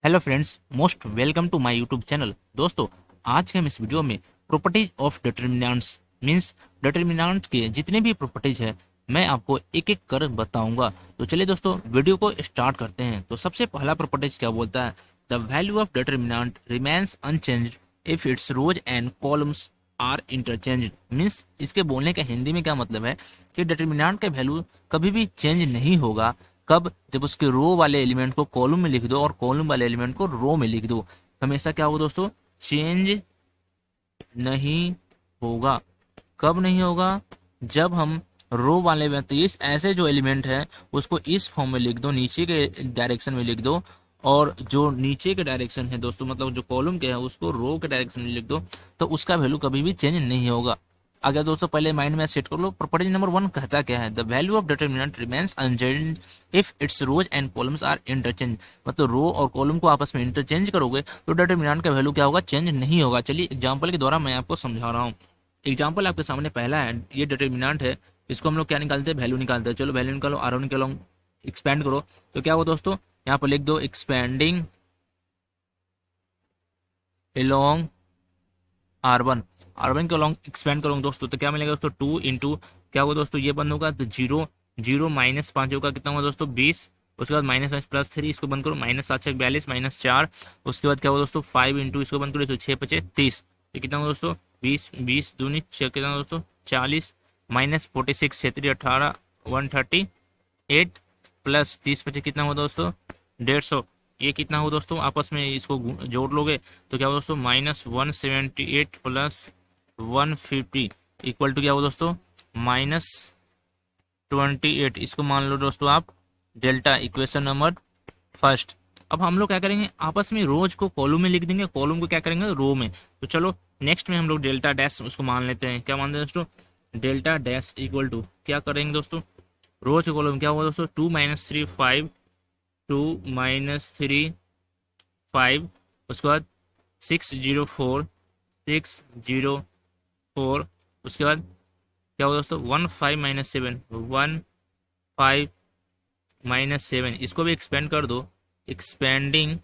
Hello friends, most welcome to my YouTube channel. दोस्तों, आज के हम इस वीडियो में properties of determinants means determinants के जितने भी प्रॉपर्टीज है मैं आपको एक एक कर बताऊंगा। तो चलिए दोस्तों, वीडियो को स्टार्ट करते हैं। तो सबसे पहला प्रॉपर्टीज क्या बोलता है? The value of determinant remains unchanged if its rows and columns are interchanged. Means इसके बोलने का हिंदी में क्या मतलब है कि डिटर्मिनेंट का वैल्यू कभी भी चेंज नहीं होगा। कब? जब उसके रो वाले एलिमेंट को कॉलम में लिख दो और कॉलम वाले एलिमेंट को रो में लिख दो। हमेशा क्या होगा दोस्तों? चेंज नहीं होगा। कब नहीं होगा? जब हम रो वाले में, तो इस ऐसे जो एलिमेंट है उसको इस फॉर्म में लिख दो, नीचे के डायरेक्शन में लिख दो, और जो नीचे के डायरेक्शन है दोस्तों, मतलब जो कॉलम के है उसको रो के डायरेक्शन में लिख दो, तो उसका वैल्यू कभी भी चेंज नहीं होगा। अगर दोस्तों पहले माइंड में सेट कर लो, प्रॉपर्टी नंबर 1 कहता क्या है? The value of determinant remains unchanged if its rows and columns are interchange. मतलब रो और कॉलम को आपस में इंटरचेंज करोगे तो डिटर्मिनेंट का वैल्यू क्या होगा? चेंज नहीं होगा। चलिए एग्जांपल के द्वारा मैं आपको समझा रहा हूँ। एग्जाम्पल आपके सामने पहला है, ये डिटर्मिनेंट है, इसको हम लोग क्या निकालते हैं? वैल्यू निकालते हैं। चलो वैल्यू निकालो, आर निकालो, एक्सपेंड करो, तो क्या होगा दोस्तों? यहाँ पर लिख दो एक्सपेंडिंग एलोंग R1। R1 के अलॉन्ग एक्सपेंड करूंगा दोस्तों, तो क्या मिलेगा दोस्तों? 2 इंटू क्या होगा दोस्तों? ये बंद होगा तो 0 0 माइनस 5 होगा, कितना होगा दोस्तों? 20। उसके बाद माइनस प्लस 3, इसको बंद करो, माइनस 7 6 42 माइनस 4। उसके बाद क्या होगा दोस्तों? 5 इंटू इसको बंद करो, 6 5 30, ये कितना होगा दोस्तों? 20 20 दूनी 6, कितना होगा दोस्तों? 40 माइनस 46 6 3 18 138 प्लस 30 25 कितना होगा दोस्तों? 150। ये कितना हो दोस्तों? आपस में इसको जोड़ लोगे तो क्या हो दोस्तों? -178 प्लस 150 इक्वल टू क्या हो दोस्तों? -28। इसको मान लो दोस्तों आप डेल्टा, इक्वेशन नंबर फर्स्ट। अब हम लोग क्या करेंगे? आपस में रोज को कॉलम में लिख देंगे, कॉलम को क्या करेंगे? रो में। तो चलो नेक्स्ट में हम लोग डेल्टा डैश उसको मान लेते हैं। क्या मानते हैं दोस्तों? डेल्टा डैश इक्वल टू क्या करेंगे दोस्तों? रोज कॉलम क्या होगा दोस्तों? 2 - 3 5, 2 - 3 5, उसके बाद 604 604, उसके बाद क्या होगा दोस्तों? 1 5 - 7 1 5 - 7, इसको भी एक्सपेंड कर दो, एक्सपेंडिंग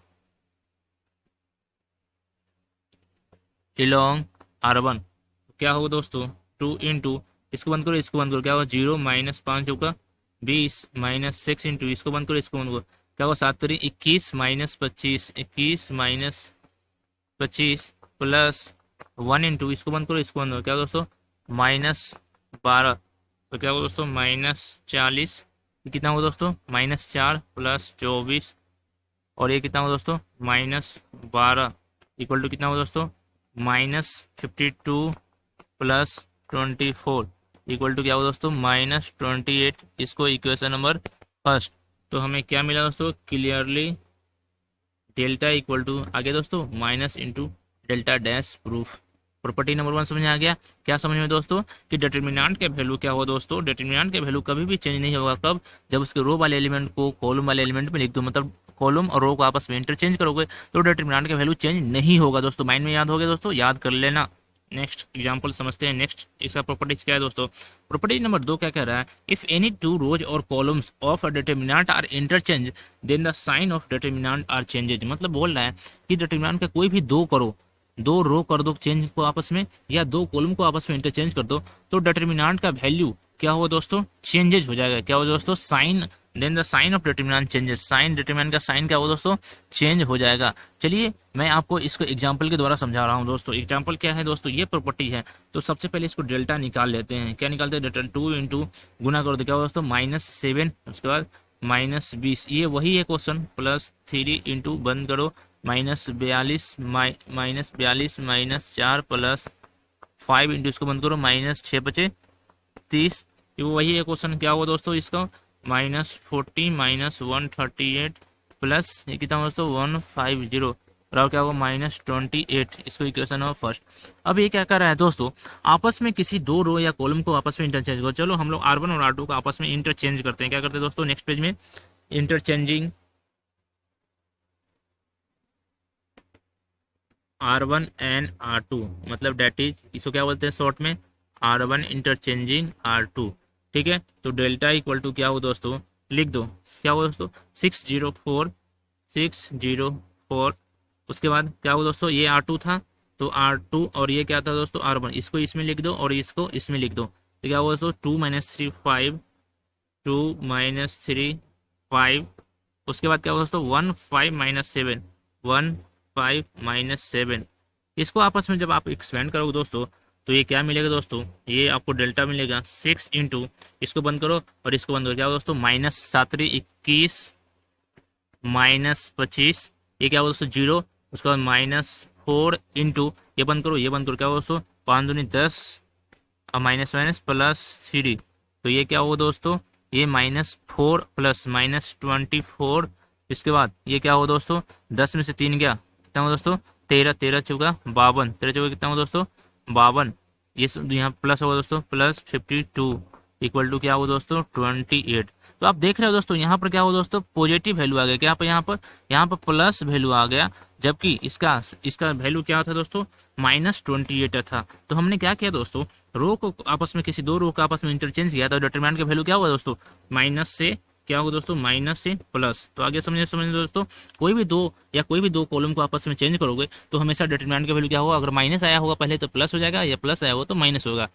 एलोंग R1। क्या होगा दोस्तों? 2 इंटू इसको बंद करो, इसको बंद करो, क्या होगा? 0 - 5 होगा 20 माइनस 6 इंटू इसको बंद करो, इसको बंद करो, क्या होगा? 7 3 21 माइनस 25 21 माइनस 25 प्लस 1 इंटू इसको बंद करो, इसको बंद करो, क्या होगा दोस्तों? -12। तो क्या होगा दोस्तों? -40। कितना होगा दोस्तों? -4 प्लस 24, और ये कितना होगा दोस्तों? -12 इक्वल टू कितना होगा दोस्तों? -52 प्लस 24 इक्वल टू क्या होगा दोस्तों? -28। इसको इक्वेशन नंबर फर्स्ट। तो हमें क्या मिला दोस्तों? क्लियरली डेल्टा इक्वल टू आगे दोस्तों minus into delta dash proof. Property number 1 समझ में आ गया? क्या समझ में दोस्तों? कि डिटर्मिनेंट के वैल्यू क्या होगा दोस्तों? डिटर्मिनेंट के वैल्यू कभी भी चेंज नहीं होगा। कब? जब उसके रो वाले एलिमेंट को कॉलम वाले एलिमेंट में लिख दो, मतलब कॉलम और रो को आपस में इंटरचेंज करोगे तो डिटर्मिनेंट का वैल्यू चेंज नहीं होगा। दोस्तों माइंड में याद हो गया दोस्तों? याद कर लेना। नेक्स्ट एग्जाम्पल समझते हैं। नेक्स्ट इसका प्रॉपर्टीज क्या है दोस्तों? प्रॉपर्टी नंबर 2 क्या कह रहा है? इफ एनी टू रोज और columns of a determinant are interchange then the sign of determinant are changes. मतलब बोल रहा है कि डिटर्मिनेंट का कोई भी दो करो, दो रो कर दो चेंज को आपस में, या दो कॉलम को आपस में इंटरचेंज कर दो, तो डिटर्मिनेंट का वैल्यू क्या होगा दोस्तों? चेंजेज हो जाएगा। क्या होगा दोस्तों? Sign, then the sign of determinant changes. Sign, determinant का साइन क्या होगा दोस्तों? चेंज हो जाएगा। चलिए मैं आपको इसको एग्जांपल के द्वारा समझा रहा हूँ दोस्तों। एग्जांपल क्या है दोस्तों? ये प्रॉपर्टी है। तो सबसे पहले इसको डेल्टा निकाल लेते हैं। क्या निकालते हैं? डेल्टा 2 इंटू गुना करो तो क्या होगा दोस्तों? -7, उसके बाद -20, ये वही है क्वेश्चन, प्लस 3 इंटू बंद करो -42 -4 प्लस 5 इंटू इसको बंद करो -6 बचे 30, ये वही है क्वेश्चन। क्या हुआ दोस्तों इसका? -40 -138 प्लस ये कितना दोस्तों? 150, और क्या होगा? -28। इसको इक्वेशन नंबर फर्स्ट। अब ये क्या कर रहा है दोस्तों? आपस में किसी दो रो या कॉलम को आपस में इंटरचेंज करो। चलो हम लोग R1 और R2 को आपस में इंटरचेंज करते हैं। क्या करते हैं दोस्तों? नेक्स्ट पेज में इंटरचेंजिंग R1 एंड R2, मतलब डेट इज, इसको क्या बोलते हैं शॉर्ट में? R1 interchanging R2। ठीक है, तो डेल्टा इक्वल टू क्या हो दोस्तों? लिख दो, क्या हो दोस्तों? 604 4। उसके बाद क्या हुआ दोस्तों, ये R2 था तो R2, और ये क्या था दोस्तों R1, इसको इसमें लिख दो और इसको इसमें लिख दो, तो क्या हुआ दोस्तों 2 - 3 5, 2 - 3 5। उसके बाद क्या हुआ दोस्तों 1 5 - 7, 1 5 - 7। इसको आपस में जब आप एक्सपेंड करोगे दोस्तों तो ये क्या मिलेगा दोस्तों, ये आपको डेल्टा मिलेगा 6 इंटू, इसको बंद करो और इसको बंद करो, क्या हुआ दोस्तों -7 × 21 -25, ये क्या हुआ दोस्तों 0। उसके बाद -4 इंटू, ये बंद करो ये बंद करो, क्या हुआ दोस्तों 5 दूनी 10 और माइनस माइनस +3, तो ये क्या हुआ दोस्तों, ये -4 प्लस -24। इसके बाद ये क्या हुआ दोस्तों 10 में से 3 गया, कितना हुआ दोस्तों 13, 13 चौका 52, 13 चौका कितना हुआ दोस्तों 52। ये यहाँ प्लस होगा दोस्तों +52 इक्वल टू क्या हुआ दोस्तों 28। तो आप देख रहे हो दोस्तों यहाँ पर क्या हुआ दोस्तों पॉजिटिव वैल्यू आ गया, क्या पर यहाँ पर प्लस वैल्यू आ गया, जबकि इसका वैल्यू क्या था दोस्तों -28 था। तो हमने क्या किया दोस्तों, रो को आपस में किसी दो रो का आपस में इंटरचेंज किया, तो डिटरमिनेंट का वैल्यू क्या हुआ दोस्तों माइनस से क्या होगा दोस्तों माइनस से प्लस। तो आगे समझे दोस्तों, कोई भी दो कॉलम को आपस में चेंज करोगे तो हमेशा डिटरमिनेंट का वैल्यू क्या होगा, अगर माइनस आया होगा पहले तो प्लस हो जाएगा, या प्लस आया होगा तो माइनस होगा।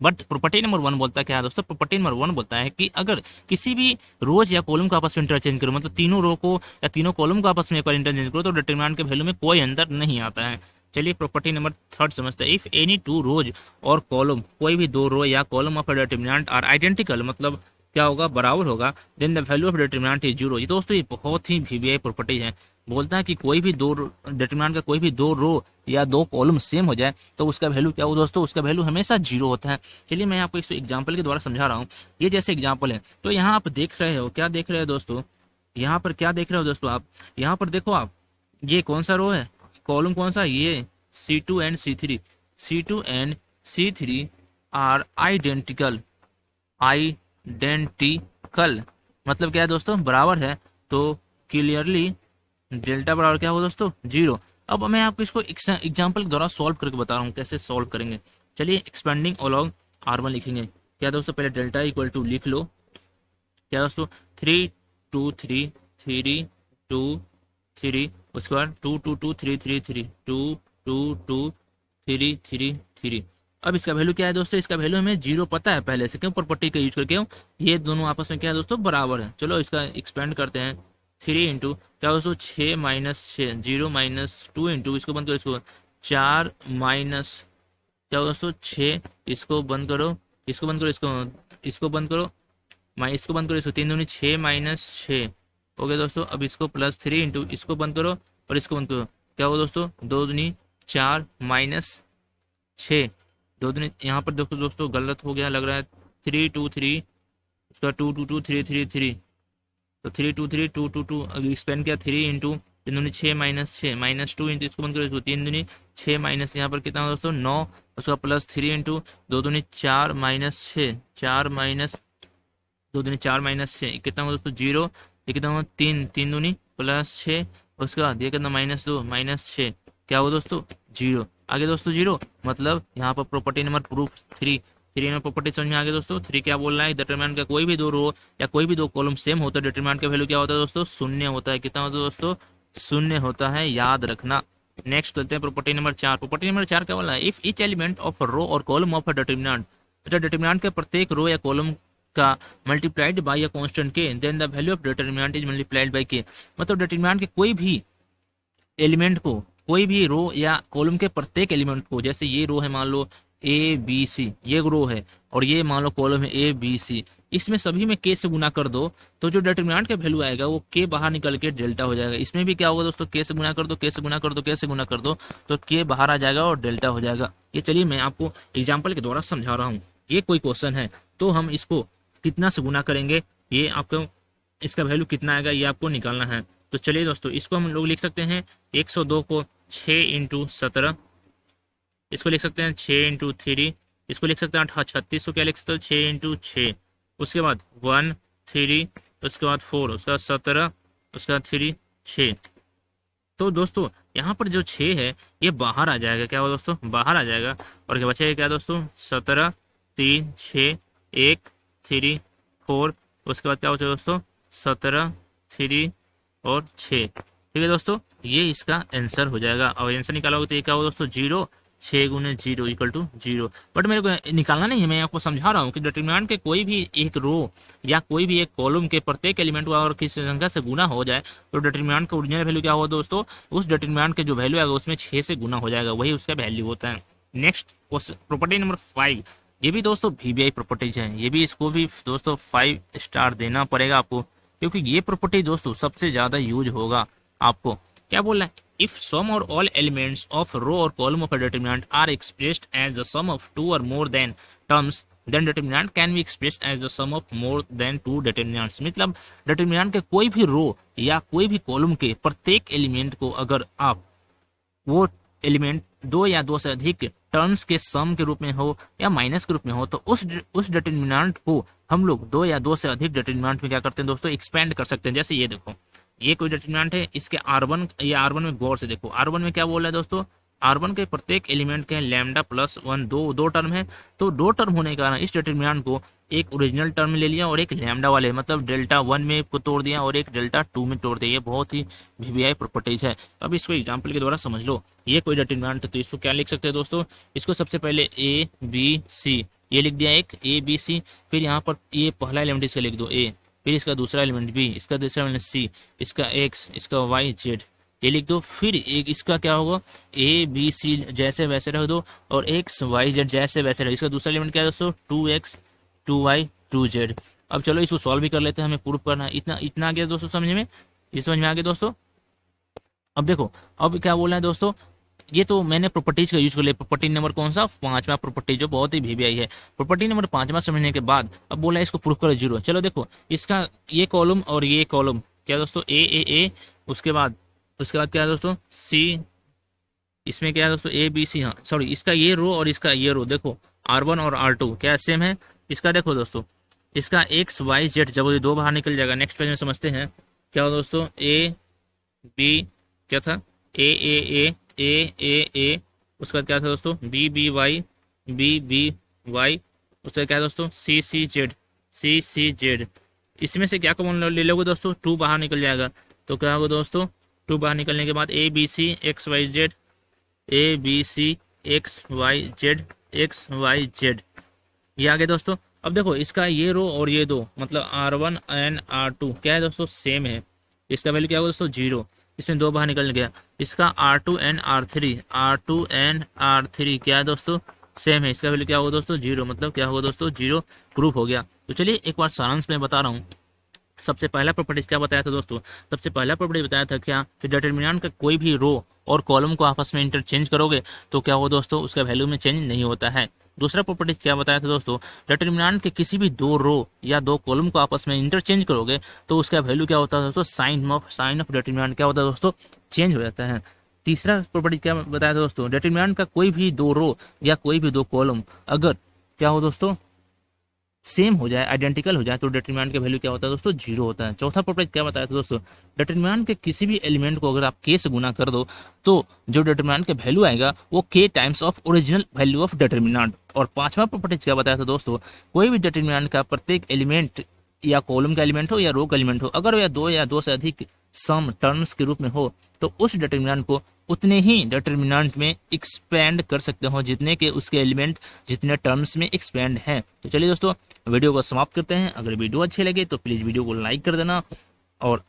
बट प्रॉपर्टी नंबर 1 बोलता है क्या है दोस्तों, प्रॉपर्टी नंबर 1 बोलता है कि अगर किसी भी रोज या कॉलम को आपस में इंटरचेंज करो, मतलब तीनों रो को या तीनों कॉलम को आपस में एक बार इंटरचेंज करो, तो डिटरमिनेंट के वैल्यू में कोई अंतर नहीं आता है। चलिए प्रॉपर्टी नंबर 3 समझते हैं। इफ एनी टू रोज और कॉलम, कोई भी दो रो या column of determinant are identical, मतलब क्या होगा बराबर होगा, then the value of determinant is 0। ये दोस्तों ये बहुत ही वीवीआई प्रॉपर्टी है, बोलता है कि कोई भी दो डिटरमिनेंट का कोई भी दो रो या दो कॉलम सेम हो जाए तो उसका वैल्यू क्या हो दोस्तों, उसका वैल्यू हमेशा 0 होता है। चलिए मैं आपको इस एग्जांपल के द्वारा समझा रहा हूँ। ये जैसे एग्जांपल है, तो यहाँ आप देख रहे हो, क्या देख रहे हो दोस्तों, यहाँ पर क्या देख रहे हो दोस्तों, आप यहाँ पर देखो, आप ये कौन सा रो है, कॉलम कौन सा, ये C2 and C3, C2 and C3 are identical, identical मतलब क्या है दोस्तों बराबर है, तो क्लियरली डेल्टा बराबर क्या होगा दोस्तों 0। अब मैं आपको इसको एग्जांपल के द्वारा सॉल्व करके बता रहा हूँ कैसे सॉल्व करेंगे। चलिए एक्सपेंडिंग अलोंग R1 लिखेंगे, क्या दोस्तों पहले डेल्टा इक्वल टू लिख लो, क्या दोस्तों 3 2 3 3 2 3, उसके बाद 2 2 2 3 3 3 2 2 2 3 3 3। अब इसका वैल्यू क्या है दोस्तों, इसका वैल्यू हमें 0 पता है पहले से, क्यों प्रॉपर्टी का यूज करके, क्यों ये दोनों आपस में क्या है दोस्तों बराबर है। चलो इसका एक्सपेंड करते हैं, 3 इंटू क्या दोस्तों 6 - 6 0 - 2 इंटू, इसको बंद करो, इसको 4 माइनस क्या दोस्तों 6, इसको बंद करो, इसको बंद करो, इसको बंद करो, इसको बंद करो, इसको 3 दूनी 6 - 6 हो गया दोस्तों। अब इसको +3 इंटू, इसको बंद करो और इसको बंद करो, क्या हुआ दोस्तों 2 दूनी 4 - 6, 2 दूनी, यहाँ पर देखो दोस्तों गलत हो गया लग रहा है, 3 2 3, उसका 2 2 2 3 3 3, तो 3 2 3 2 2 2, अब एक्सपेंड किया 3 इंटू 3 दूनी 6 - 6 -2 इंटू, इसको बंद करो, इसको 3 दूनी 6 माइनस, यहाँ पर कितना दोस्तों 9, उसका +3 इंटू 2 दूनी 4 - 6, 4 माइनस 2 दूनी 4 - 6, कितना हुआ दोस्तों 0, ये कितना हुआ 3, 3 दूनी +6, उसके बाद ये कितना -2 -6, क्या हुआ दोस्तों 0। आगे दोस्तों 0, मतलब यहाँ पर प्रॉपर्टी नंबर प्रूफ 3 में प्रॉपर्टी समझ में आ गया दोस्तों। 3 क्या बोल रहा है, डिटरमिनेंट का कोई भी दो रो या कोई भी दो कॉलम सेम होता है, डिटरमिनेंट का वैल्यू क्या होता है दोस्तों 0 होता है, कितना होता है दोस्तों 0 होता है, याद रखना। नेक्स्ट करते हैं प्रॉपर्टी नंबर 4। प्रॉपर्टी नंबर 4 क्या बोल रहा है, if each element of row और column of a determinant, determinant के प्रत्येक रो या कॉलम का multiplied by a constant K, then the value of determinant is multiplied by K. मतलब डिटरमिनेंट के कोई भी एलिमेंट को, कोई भी रो या कॉलम के प्रत्येक एलिमेंट को, जैसे ये रो है मान लो ABC, ये रो है और ये मान लो कॉलम है ABC, इसमें सभी में k से गुना कर दो तो जो डिटरमिनेंट का वैल्यू आएगा वो k बाहर निकल के डेल्टा हो जाएगा। इसमें भी क्या होगा दोस्तों k से गुना कर दो, k से गुना कर दो, k से गुना कर दो तो k बाहर आ जाएगा और डेल्टा हो जाएगा। ये चलिए मैं आपको एग्जाम्पल के द्वारा समझा रहा हूँ। ये कोई क्वेश्चन है तो हम इसको कितना से गुना करेंगे, ये आपको इसका वैल्यू कितना आएगा ये आपको निकालना है। तो चलिए दोस्तों इसको हम लोग लिख सकते हैं 102 को 6 × 17, इसको लिख सकते हैं 6 × 3, इसको लिख सकते हैं 36 को क्या लिख सकते हो 6 × 6, उसके बाद 1 3, उसके बाद 4, उसके बाद 17, उसके बाद 3 6। तो दोस्तों यहाँ पर जो 6 है ये बाहर आ जाएगा, क्या होगा दोस्तों बाहर आ जाएगा, और क्या बचेगा क्या दोस्तों 17 3 6 1 3 4, उसके बाद क्या बचेगा दोस्तों 17 3 और 6, ठीक है दोस्तों, ये इसका आंसर हो जाएगा। और आंसर निकालोगे तो ये क्या होगा दोस्तों, 0, 6 गुने 0 इक्वल टू 0। बट मेरे को निकालना नहीं है, मैं आपको समझा रहा हूँ कि डिटरमिनेंट के कोई भी एक रो या कोई भी एक कॉलम के प्रत्येक एलिमेंट को अगर किसी संख्या से गुना हो जाए तो डिटरमिनेंट का ओरिजिनल वैल्यू क्या होगा दोस्तों, उस डिटरमिनेंट के जो वैल्यू आएगा उसमें 6 से गुना हो जाएगा, वही उसका वैल्यू होता है। नेक्स्ट प्रॉपर्टी नंबर 5, ये भी दोस्तों वीबीआई प्रॉपर्टीज है, ये भी इसको भी दोस्तों 5 स्टार देना पड़ेगा आपको, क्योंकि ये प्रॉपर्टी दोस्तों सबसे ज्यादा यूज होगा आपको। क्या बोल रहा है, इफ सम और ऑल एलिमेंट्स ऑफ रो और column of a determinant are expressed as the sum of 2 और more than terms, then determinant can be expressed as the sum of more than 2 determinants. मतलब determinant के कोई भी रो या कोई भी कॉलम के प्रत्येक एलिमेंट को अगर आप वो एलिमेंट 2 या 2 से अधिक टर्म्स के सम के रूप में हो या माइनस के रूप में हो तो उस डिटरमिनेंट को हम लोग 2 या 2 से अधिक डिटरमिनेंट में क्या करते हैं दोस्तों, एक्सपेंड कर सकते हैं। जैसे ये देखो, ये कोई डिटरमिनेंट है, इसके R1, ये R1 में गौर से देखो, R1 में क्या बोल रहा है दोस्तों, R1 के प्रत्येक एलिमेंट के लैम्डा प्लस 1 दो टर्म है, तो 2 टर्म होने के कारण इस डिटरमिनेंट को एक ओरिजिनल टर्म में ले लिया और एक लैम्डा वाले मतलब डेल्टा 1 में को तोड़ दिया और एक डेल्टा 2 में तोड़ दिया। ये बहुत ही वीबीआई प्रॉपर्टीज है। अब इसको एग्जांपल के द्वारा समझ लो। ये कोई डिटरमिनेंट है तो इसको क्या लिख सकते हैं दोस्तों, इसको सबसे पहले ए बी सी ये लिख दिया, एक ए बी सी, फिर यहाँ पर ये पहला एलिमेंट इसका लिख दो ए, फिर इसका दूसरा एलिमेंट बी, इसका तीसरा एलिमेंट सी, इसका एक्स, इसका वाई जेड ये लिख दो, फिर एक इसका क्या होगा ए बी सी जैसे वैसे रख दो और एक्स वाई जेड जैसे वैसे रख। इसका दूसरा एलिमेंट क्या है दोस्तों, 2x 2y 2z। अब चलो इसको सॉल्व भी कर लेते हैं, हमें प्रूफ करना है। इतना आ गया दोस्तों समझ में, ये समझ में आ गया दोस्तों। अब देखो, अब क्या बोलना है दोस्तों, ये तो मैंने प्रॉपर्टीज का यूज कर लिया। प्रॉपर्टी नंबर कौन सा, 5वां प्रॉपर्टी, जो बहुत ही वीबीआई है। प्रॉपर्टी नंबर 5वां समझने के बाद अब बोला है इसको प्रूफ करो 0। चलो देखो, इसका ये कॉलम और ये कॉलम क्या दोस्तों, ए, उसके बाद क्या है दोस्तों सी, इसमें क्या है दोस्तों ए बी सी, हाँ सॉरी, इसका ये रो और इसका ये रो देखो R1 और R2 क्या सेम है। इसका देखो दोस्तों, इसका एक्स वाई जेड जब ये 2 बाहर निकल जाएगा। नेक्स्ट पेज में समझते हैं क्या हो दोस्तों, ए बी क्या था, ए, उसके बाद क्या था दोस्तों बी वाई, बी वाई, उसका क्या है दोस्तों सी जेड। इसमें से क्या कॉमन ले लोगे दोस्तों, 2 बाहर निकल जाएगा तो क्या होगा दोस्तों, 2 बाहर निकलने के बाद A B C X Y Z, A B C X Y Z, ये आ गया दोस्तों। अब देखो इसका ये रो और ये दो मतलब R1 एंड R2 क्या है दोस्तों सेम है। इसका वैल्यू क्या होगा दोस्तों 0, इसमें 2 बाहर निकल गया। इसका R2 एंड R3 क्या है दोस्तों सेम है। इसका वैल्यू क्या होगा दोस्तों 0, मतलब क्या होगा दोस्तों 0 प्रूफ हो गया। तो चलिए एक बार सारांश में बता रहा हूँ। सबसे पहला प्रॉपर्टी क्या बताया था दोस्तों, सबसे पहला प्रॉपर्टी बताया था क्या कि डिटरमिनेंट का कोई भी रो और कॉलम को आपस में इंटरचेंज करोगे तो क्या हो दोस्तों, उसका वैल्यू में चेंज नहीं होता है। दूसरा प्रॉपर्टी क्या बताया था दोस्तों, डिटरमिनेंट के किसी भी 2 रो या 2 कॉलम को आपस में इंटरचेंज करोगे तो उसका वैल्यू क्या होता है दोस्तों, साइन ऑफ डिटरमिनेंट क्या होता है दोस्तों, चेंज हो जाता है। तीसरा प्रॉपर्टी क्या बताया था दोस्तों, डिटरमिनेंट का कोई भी 2 रो या कोई भी 2 कॉलम अगर क्या हो दोस्तों सेम हो जाए, आइडेंटिकल हो जाए तो डिटरमिनेंट का वैल्यू क्या होता है दोस्तों 0 होता है। चौथा प्रॉपर्टी क्या बताया था दोस्तों, डिटरमिनेंट के किसी भी एलिमेंट को अगर आप k से गुना कर दो तो जो डिटरमिनेंट का वैल्यू आएगा वो k times of original value of determinant. और पांचवा प्रॉपर्टी क्या बताया था दोस्तों, कोई भी डिटरमिनेंट का प्रत्येक एलिमेंट या कॉलम का एलिमेंट हो या रो का एलिमेंट हो अगर वह 2 या 2 से अधिक सम टर्म्स के रूप में हो तो उस डिटरमिनेंट को उतने ही डिटरमिनेंट में एक्सपेंड कर सकते हो जितने के उसके एलिमेंट जितने टर्म्स में एक्सपेंड हैं। तो चलिए दोस्तों वीडियो को समाप्त करते हैं। अगर वीडियो अच्छी लगे तो प्लीज़ वीडियो को लाइक कर देना और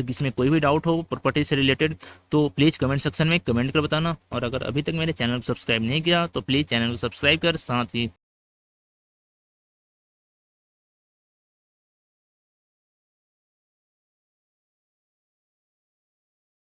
इसमें कोई भी डाउट हो प्रॉपर्टी से रिलेटेड तो प्लीज़ कमेंट सेक्शन में कमेंट कर बताना। और अगर अभी तक मेरे चैनल को सब्सक्राइब नहीं किया तो प्लीज़ चैनल को सब्सक्राइब कर साथ ही